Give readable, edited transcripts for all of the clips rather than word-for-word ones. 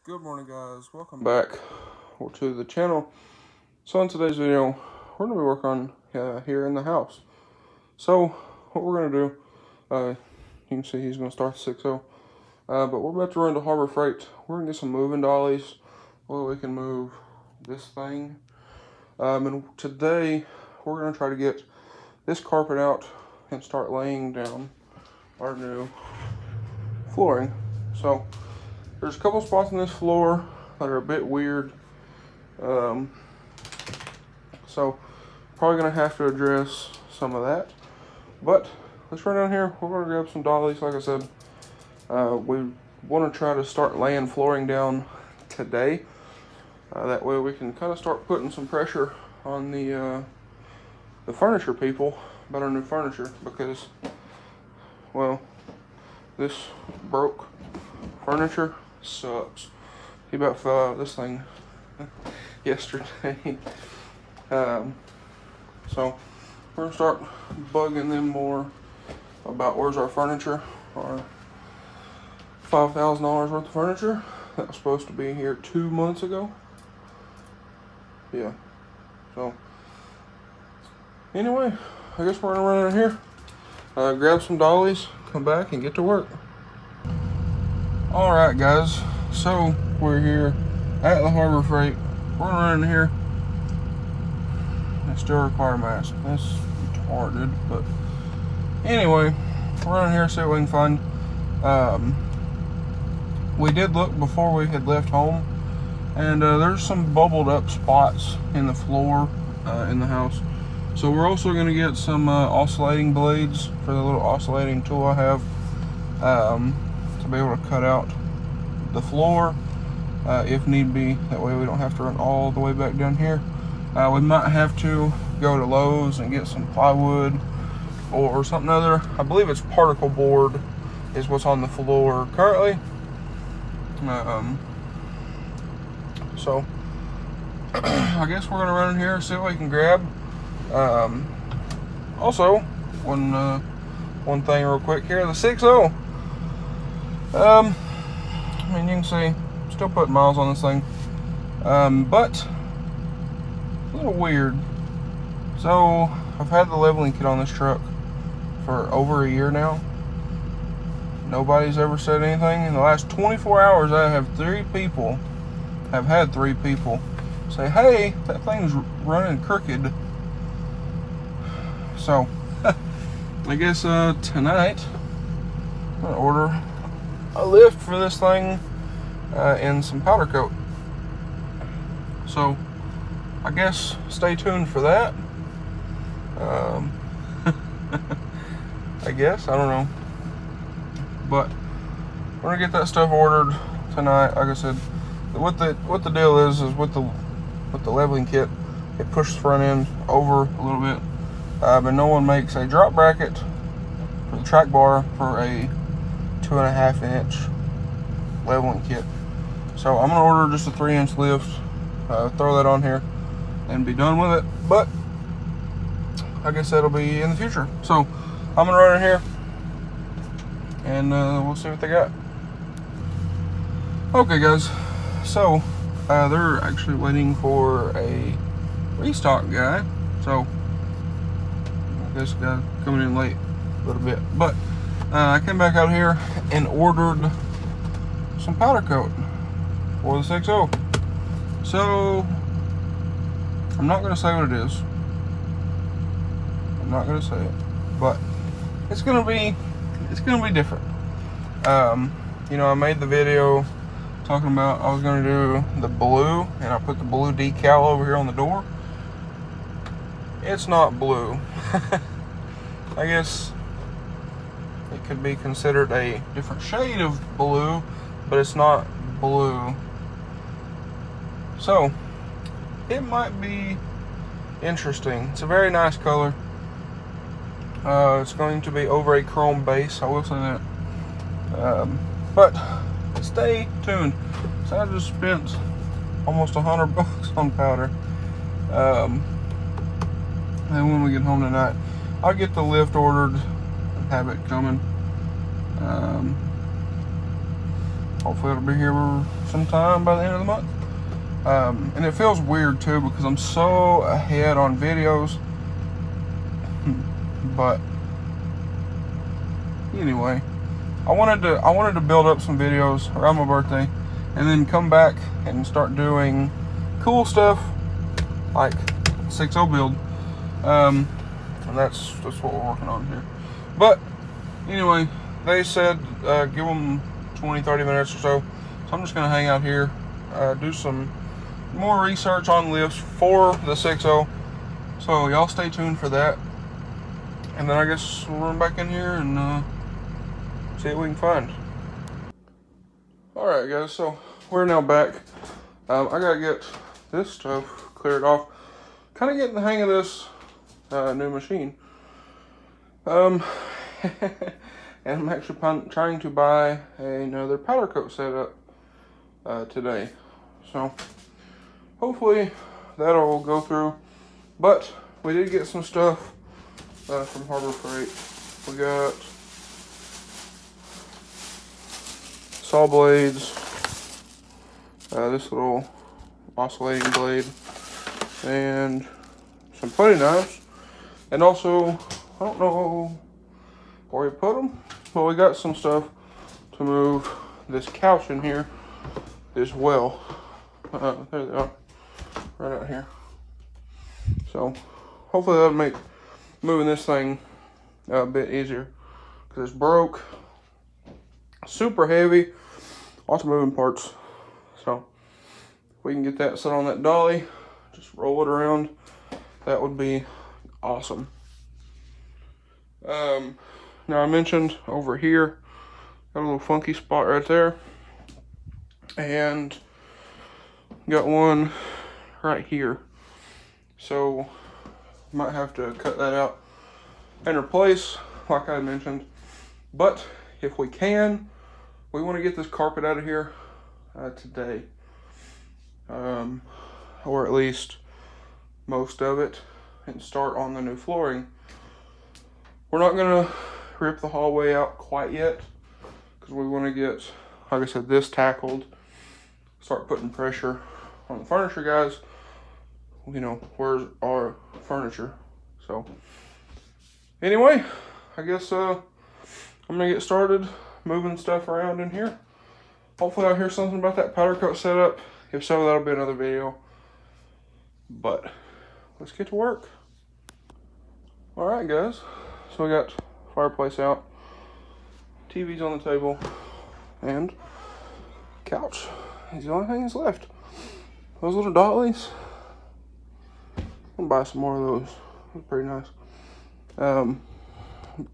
Good morning, guys. Welcome back to the channel. So in today's video, we're going to be working on here in the house. So what we're going to do, you can see he's going to start the 6.0, but we're about to run to Harbor Freight. We're going to get some moving dollies where we can move this thing. And today we're going to try to get this carpet out and start laying down our new flooring. So there's a couple spots on this floor that are a bit weird. So probably gonna have to address some of that. But let's run down here. We're gonna grab some dollies. Like I said, we want to try to start laying flooring down today. That way we can kind of start putting some pressure on the furniture people about our new furniture, because, well, this broke furniture sucks. He about fell out of this thing yesterday. So we're gonna start bugging them more about where's our furniture, our $5,000 worth of furniture that was supposed to be here 2 months ago. Yeah. So anyway, I guess we're gonna run in here, grab some dollies, come back and get to work. Alright guys, so we're here at the Harbor Freight. We're gonna run in here. I still require a mask. That's retarded, but anyway, we're running here, see what we can find. We did look before we had left home, and there's some bubbled up spots in the floor in the house. So we're also gonna get some oscillating blades for the little oscillating tool I have. To be able to cut out the floor if need be. That way we don't have to run all the way back down here. We might have to go to Lowe's and get some plywood or something other. I believe it's particle board is what's on the floor currently. So I guess we're gonna run in here, see what we can grab. Also, one thing real quick here, the 6.0. I mean, you can see, still putting miles on this thing, but a little weird. So I've had the leveling kit on this truck for over a year now. Nobody's ever said anything. In the last 24 hours, I have had three people say, hey, that thing's running crooked. So I guess tonight I'm gonna order a lift for this thing and some powder coat. So I guess stay tuned for that. I guess, I don't know, but we're gonna get that stuff ordered tonight. Like I said, what the deal is with the leveling kit, it pushes the front end over a little bit, but no one makes a drop bracket for the track bar for a 2.5 inch leveling kit. So I'm gonna order just a 3-inch lift, throw that on here and be done with it. But I guess that'll be in the future. So I'm gonna run in here and we'll see what they got. Okay guys, so they're actually waiting for a restock guy. So I guess the guy coming in late a little bit, but I came back out here and ordered some powder coat for the 6.0. So I'm not gonna say what it is. I'm not gonna say it, but it's gonna be different. You know, I made the video talking about I was gonna do the blue, and I put the blue decal over here on the door. It's not blue. I guess it could be considered a different shade of blue, but it's not blue. So it might be interesting. It's a very nice color. It's going to be over a chrome base, I will say that. But stay tuned. So I just spent almost $100 on powder. And when we get home tonight, I'll get the lift ordered and have it coming. Hopefully it'll be here sometime by the end of the month. And it feels weird too because I'm so ahead on videos. But anyway, I wanted to build up some videos around my birthday and then come back and start doing cool stuff like 6.0 build. And that's what we're working on here. But anyway, they said give them 20-30 minutes or so. So I'm just gonna hang out here, do some more research on lifts for the 6.0. So y'all stay tuned for that. And then I guess we'll run back in here and see what we can find. Alright guys, so we're now back. I gotta get this stuff cleared off. Kind of getting the hang of this new machine. And I'm actually trying to buy another powder coat setup today. So hopefully that'll go through. But we did get some stuff from Harbor Freight. We got saw blades, this little oscillating blade, and some putty knives, and also, I don't know where we put them, but we got some stuff to move this couch in here as well. There they are, right out here. So hopefully that'll make moving this thing a bit easier, because it's broke, super heavy, lots of moving parts. So if we can get that set on that dolly, just roll it around, that would be awesome. Now I mentioned over here, got a little funky spot right there, and got one right here. So might have to cut that out and replace, like I mentioned. But if we can, we want to get this carpet out of here today, or at least most of it, and start on the new flooring. We're not gonna rip the hallway out quite yet because we want to get, like I said, this tackled, start putting pressure on the furniture guys. You know, where's our furniture? So anyway, I guess I'm gonna get started moving stuff around in here. Hopefully I'll hear something about that powder coat setup. If so, that'll be another video. But let's get to work. All right, guys. So we got fireplace out, TV's on the table, and couch is the only thing that's left. Those little dollies, I'm gonna buy some more of those. They're pretty nice.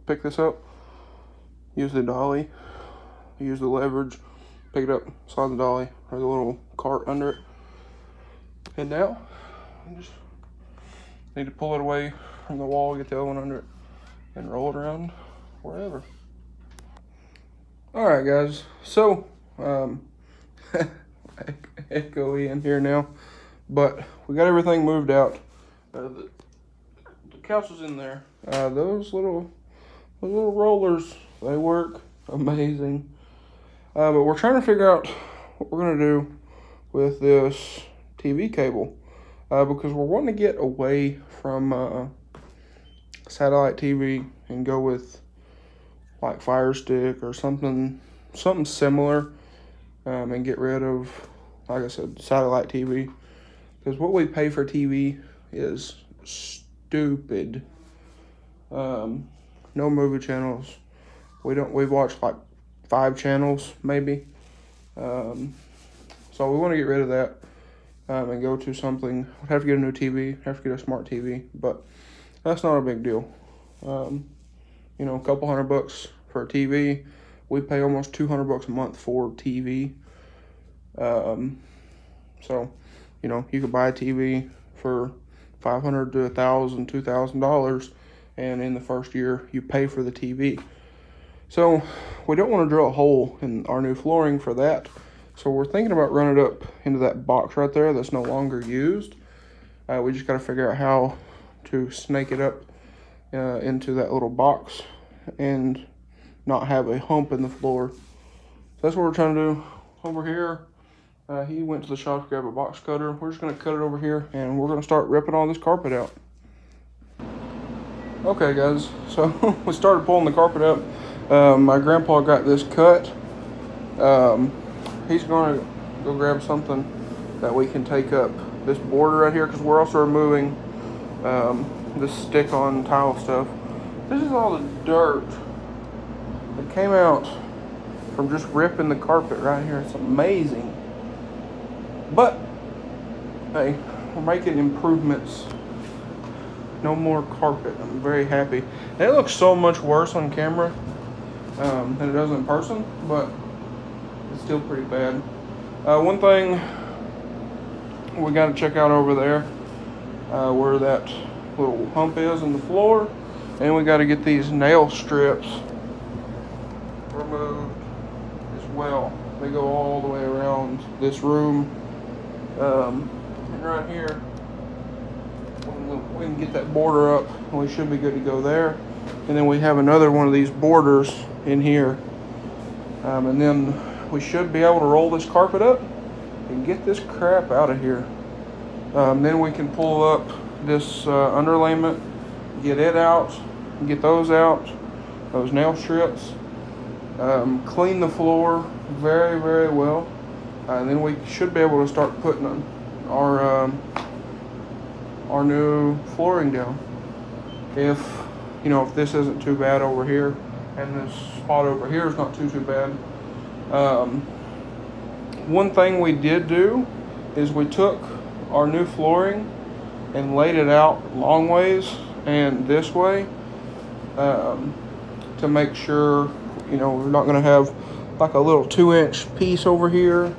Pick this up, use the dolly, use the leverage, pick it up, slide the dolly, there's a little cart under it. And now, I just need to pull it away from the wall, get the other one under it, and roll it around wherever. All right, guys, so, echoey in here now, but we got everything moved out. The couch is in there. Those little rollers, they work amazing. But we're trying to figure out what we're gonna do with this TV cable, because we're wanting to get away from satellite TV and go with like Fire Stick or something similar, and get rid of, like I said, satellite TV, because what we pay for TV is stupid. No movie channels. We watch like 5 channels maybe. So we want to get rid of that and go to something. We'd have to get a new TV, have to get a smart TV, but that's not a big deal. You know, a couple $100 for a TV. We pay almost $200 a month for TV. So, you know, you could buy a TV for $500 to $1,000, $2,000, and in the first year you pay for the TV. So we don't want to drill a hole in our new flooring for that. So we're thinking about running it up into that box right there that's no longer used. We just got to figure out how to snake it up into that little box and not have a hump in the floor. So that's what we're trying to do. over here. He went to the shop to grab a box cutter. We're just gonna cut it over here, and we're gonna start ripping all this carpet out. Okay, guys, so we started pulling the carpet out. My grandpa got this cut. He's gonna go grab something that we can take up this border right here, because we're also removing this stick-on tile stuff. This is all the dirt that came out from just ripping the carpet right here. It's amazing. But hey, we're making improvements. No more carpet. I'm very happy. And it looks so much worse on camera than it does in person, but it's still pretty bad. One thing we got to check out over there, where that little hump is in the floor, and we got to get these nail strips removed as well. They go all the way around this room, and right here we can get that border up, and we should be good to go there. And then we have another one of these borders in here, and then we should be able to roll this carpet up and get this crap out of here. Then we can pull up this underlayment, get it out, get those out, those nail strips, clean the floor very, very well, and then we should be able to start putting our new flooring down. If this isn't too bad over here, and this spot over here is not too bad. One thing we did do is we took our new flooring and laid it out long ways and this way, to make sure we're not going to have like a little 2-inch piece over here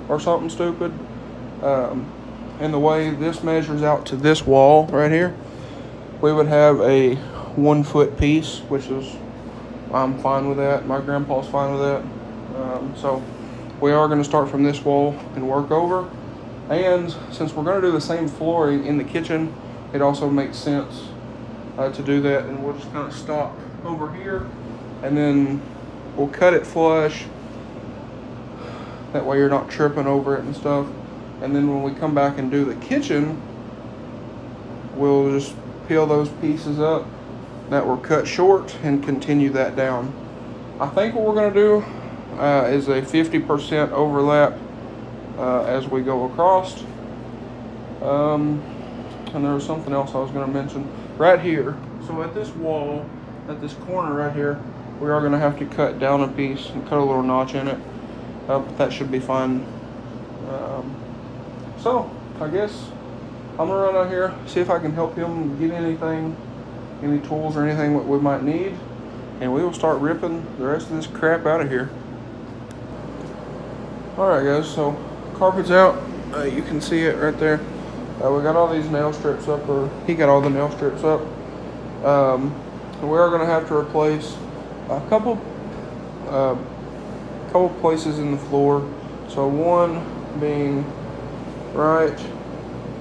or something stupid. And the way this measures out to this wall right here, we would have a 1-foot piece, which is, I'm fine with that. My grandpa's fine with that. So we are going to start from this wall and work over. And since we're going to do the same flooring in the kitchen, it also makes sense to do that. And we'll just kind of stop over here, and then we'll cut it flush. That way you're not tripping over it and stuff. And then when we come back and do the kitchen, we'll just peel those pieces up that were cut short and continue that down. I think what we're going to do is a 50% overlap as we go across. And there was something else I was going to mention right here. So at this wall, at this corner right here, we are going to have to cut down a piece and cut a little notch in it, but that should be fine. So I guess I'm gonna run out here, see if I can help him get anything, any tools or anything that we might need, and we will start ripping the rest of this crap out of here. Alright guys, so carpet's out. You can see it right there. We got all these nail strips up, or he got all the nail strips up. We are gonna have to replace a couple places in the floor. So one being right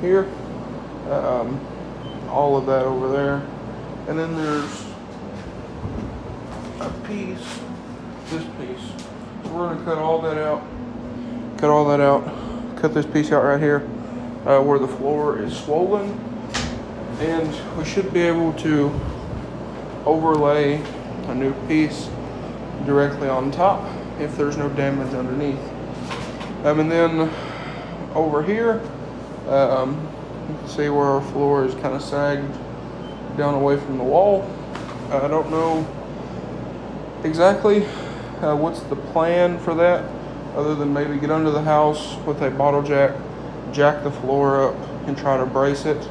here, all of that over there, and then there's a piece, this piece. So we're gonna cut all that out, cut this piece out right here, where the floor is swollen, and we should be able to overlay a new piece directly on top if there's no damage underneath. And then over here, you can see where our floor is kind of sagged down away from the wall. I don't know exactly what's the plan for that, other than maybe get under the house with a bottle jack, jack the floor up, and try to brace it.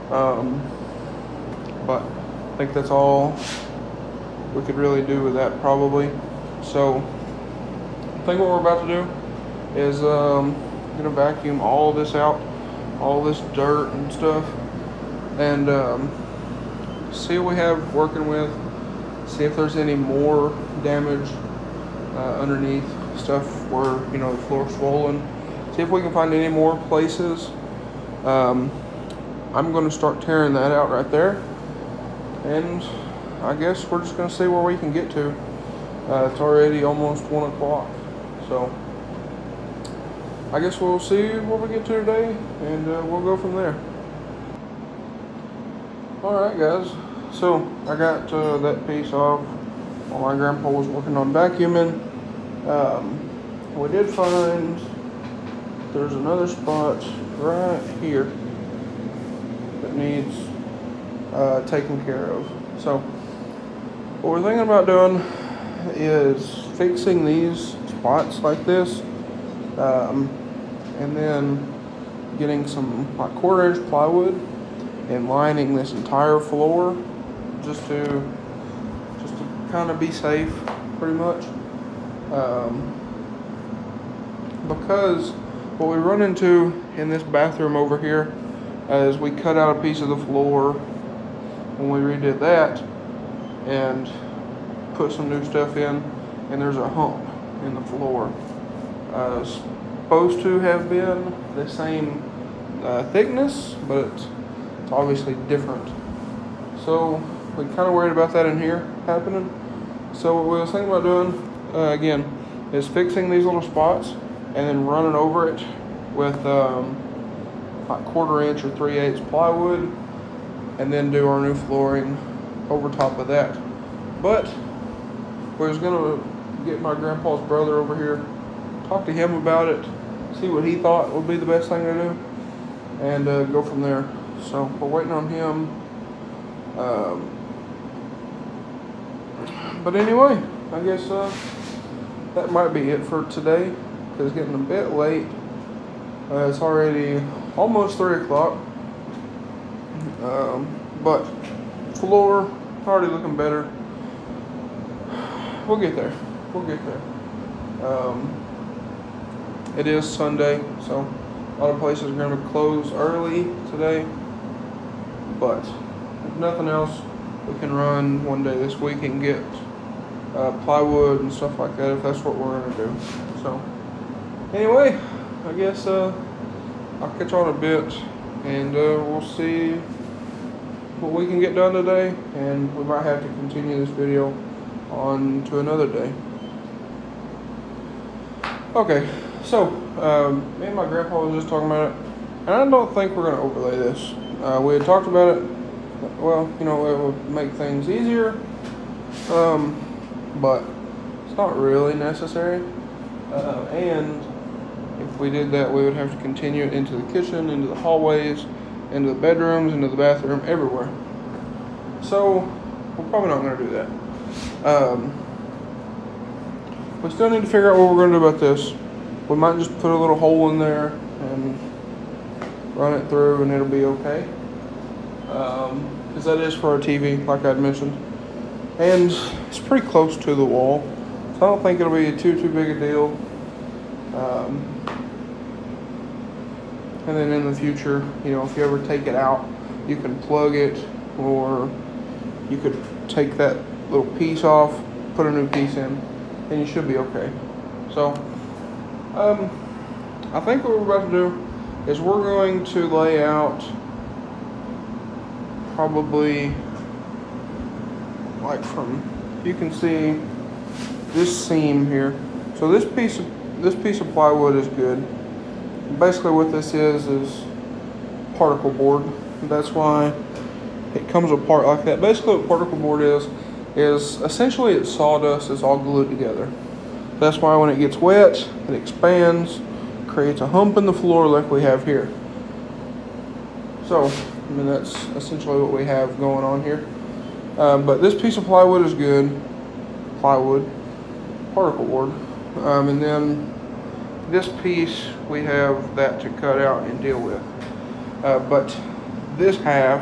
But I think that's all we could really do with that probably. So I think what we're about to do is gonna vacuum all this out, all this dirt and stuff, and see what we have working with, see if there's any more damage underneath stuff where the floor's swollen, see if we can find any more places. I'm going to start tearing that out right there, and I guess we're just going to see where we can get to. It's already almost 1 o'clock, so I guess we'll see what we get to today, and we'll go from there. Alright guys, so I got that piece off while my grandpa was working on vacuuming. We did find there's another spot right here that needs taken care of. So what we're thinking about doing is fixing these spots like this, and then getting some like 1/4-inch plywood and lining this entire floor just to kind of be safe, pretty much. Because what we run into in this bathroom over here is we cut out a piece of the floor when we redid that and put some new stuff in, and there's a hump in the floor. Supposed to have been the same thickness, but it's obviously different. So we kind of worried about that in here happening. So what we was thinking about doing again is fixing these little spots and then running over it with like 1/4-inch or 3/8 plywood, and then do our new flooring over top of that. But we was gonna get my grandpa's brother over here, talk to him about it, see what he thought would be the best thing to do, and go from there. So we're waiting on him. But anyway, I guess that might be it for today, because it's getting a bit late. It's already almost 3 o'clock. But floor already looking better. We'll get there. We'll get there. It is Sunday, so a lot of places are going to close early today. But if nothing else, we can run one day this week and get plywood and stuff like that, if that's what we're going to do. So anyway, I guess I'll catch on a bit, and we'll see what we can get done today, and we might have to continue this video on to another day. Okay, so me and my grandpa was just talking about it, and I don't think we're going to overlay this. We had talked about it. Well, you know, it would make things easier, but it's not really necessary. And if we did that, we would have to continue it into the kitchen, into the hallways, into the bedrooms, into the bathroom, everywhere. So we're probably not going to do that. We still need to figure out what we're going to do about this. We might just put a little hole in there and run it through, and it'll be okay. Because that is for our TV, like I'd mentioned, and it's pretty close to the wall, so I don't think it'll be too big a deal. And then in the future, you know, if you ever take it out, you can plug it, or you could take that little piece off, put a new piece in, and you should be okay. So I think what we're about to do is we're going to lay out probably like from, you can see this seam here. So this piece of plywood is good. Basically what this is particle board. That's why it comes apart like that. Basically what particle board is essentially it's sawdust. It's all glued together. That's why when it gets wet, it expands, creates a hump in the floor like we have here. So, I mean, that's essentially what we have going on here. But this piece of plywood is good. Plywood, particle board. And then this piece, we have that to cut out and deal with. But this half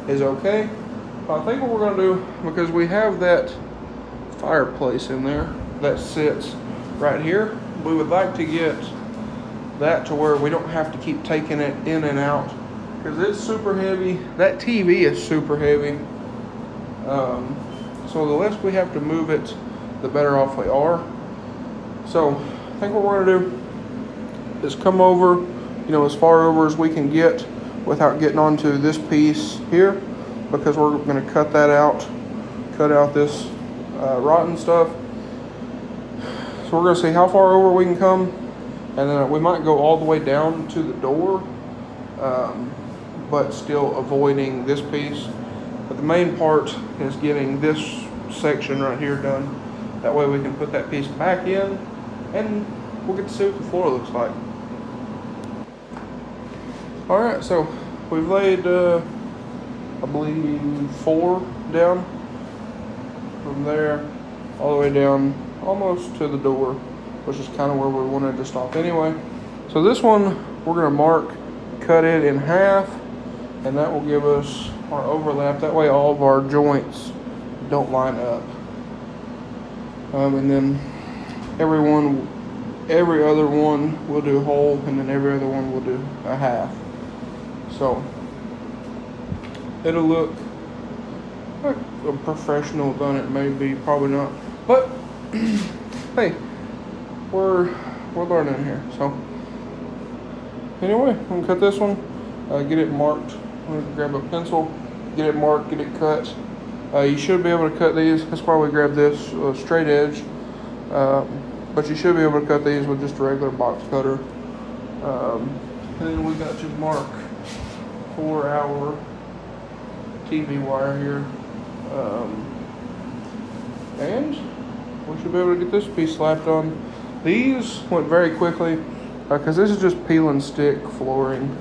is okay. I think what we're going to do, because we have that fireplace in there that sits right here, we would like to get that to where we don't have to keep taking it in and out, because it's super heavy. That TV is super heavy. So the less we have to move it, the better off we are. So I think what we're going to do is come over, you know, as far over as we can get without getting onto this piece here, because we're going to cut that out, cut out this rotten stuff. So we're going to see how far over we can come, And then we might go all the way down to the door, but still avoiding this piece. But the main part is getting this section right here done. That way we can put that piece back in and we'll get to see what the floor looks like. Alright, so we've laid, I believe 4 down. From there all the way down almost to the door, which is kind of where we wanted to stop anyway. So this one we're going to cut it in half, and that will give us our overlap. That way all of our joints don't line up. And then every other one will do whole, and then every other one will do a half. So it'll look like a professional done it, maybe, probably not. But hey, we're learning here. So anyway, I'm gonna cut this one, get it marked. I'm gonna grab a pencil, get it marked, get it cut. You should be able to cut these. That's why we grabbed this straight edge. But you should be able to cut these with just a regular box cutter. And then we got to mark for our TV wire here. And we should be able to get this piece slapped on. These went very quickly because this is just peel and stick flooring.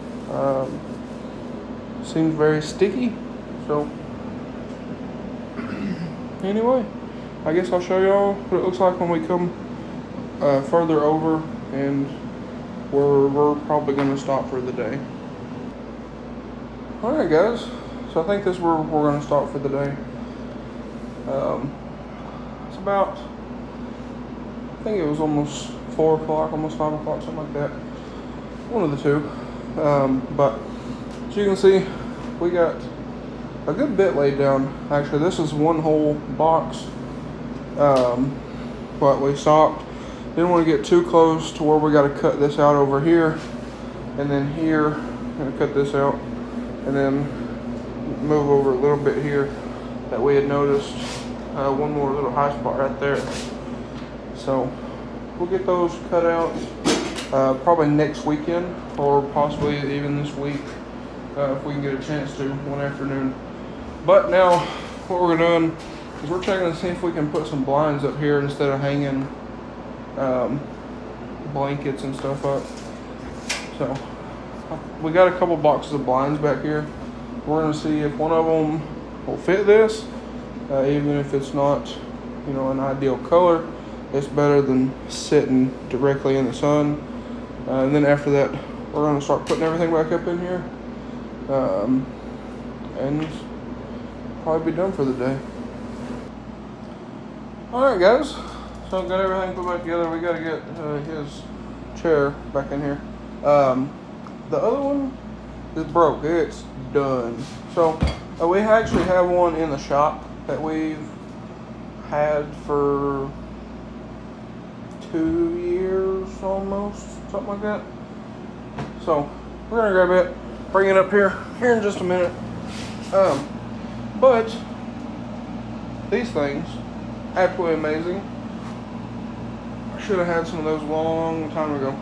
Seems very sticky. So anyway, I guess I'll show y'all what it looks like when we come further over, and we're probably going to stop for the day. Alright guys, so I think this is where we're going to stop for the day. It's about, I think it was almost 4 o'clock, almost 5 o'clock, something like that. One of the two. But as you can see, we got a good bit laid down. Actually, this is one whole box. But we stopped. Didn't want to get too close to where we got to cut this out over here. And then here, I'm going to cut this out. And then move over a little bit here that we had noticed. One more little high spot right there. So we'll get those cut out probably next weekend, or possibly even this week if we can get a chance to one afternoon. But now what we're doing is we're checking to see if we can put some blinds up here instead of hanging blankets and stuff up. So we got a couple boxes of blinds back here. We're going to see if one of them will fit this, even if it's not, you know, an ideal color. It's better than sitting directly in the sun. And then after that, we're going to start putting everything back up in here, and probably be done for the day. Alright guys, so I've got everything put back together. We got to get his chair back in here. The other one is broke. It's done. So we actually have one in the shop that we've had for 2 years almost, something like that. So we're gonna grab it, bring it up here in just a minute. But these things, absolutely amazing. I should have had some of those a long time ago.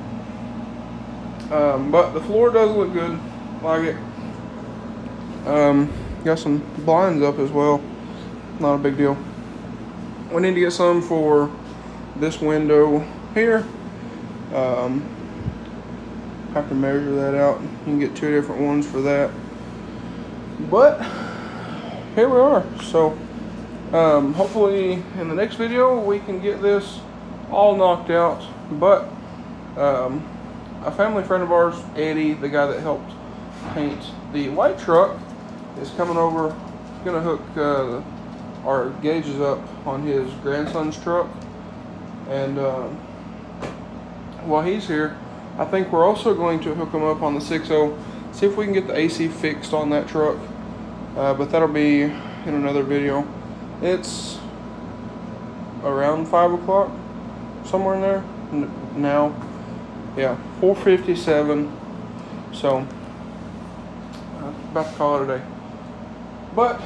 But the floor does look good, like it. Got some blinds up as well, not a big deal. We need to get some for this window here. Have to measure that out. You can get 2 different ones for that. But here we are. So hopefully in the next video we can get this all knocked out. But a family friend of ours, Eddie, the guy that helped paint the white truck, is coming over. He's gonna hook our gauges up on his grandson's truck. And while he's here, I think we're also going to hook him up on the 6.0, see if we can get the AC fixed on that truck. But that'll be in another video. It's around 5 o'clock, somewhere in there now. Yeah, 4:57. So about to call it a day. But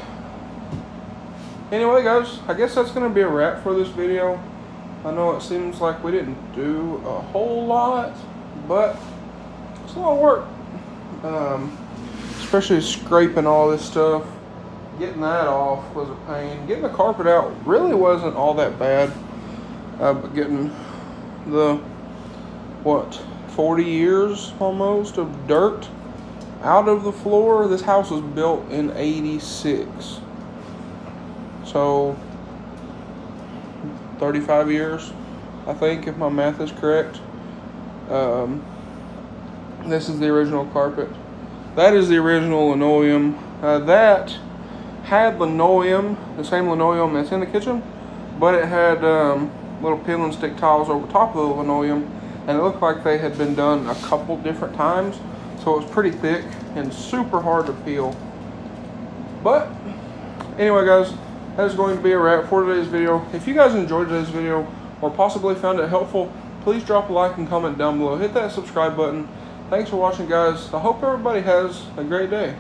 anyway guys, I guess that's gonna be a wrap for this video. I know it seems like we didn't do a whole lot, but it's a lot of work. Especially scraping all this stuff. Getting that off was a pain. Getting the carpet out really wasn't all that bad. But getting the, what, 40 years almost of dirt out of the floor. This house was built in 86. So 35 years, I think, if my math is correct. This is the original carpet. That is the original linoleum. That had linoleum, the same linoleum that's in the kitchen, but it had little peel and stick tiles over top of the linoleum, and it looked like they had been done a couple different times, so it was pretty thick and super hard to peel. But anyway, guys, that is going to be a wrap for today's video. If you guys enjoyed today's video or possibly found it helpful, please drop a like and comment down below. Hit that subscribe button. Thanks for watching, guys. I hope everybody has a great day.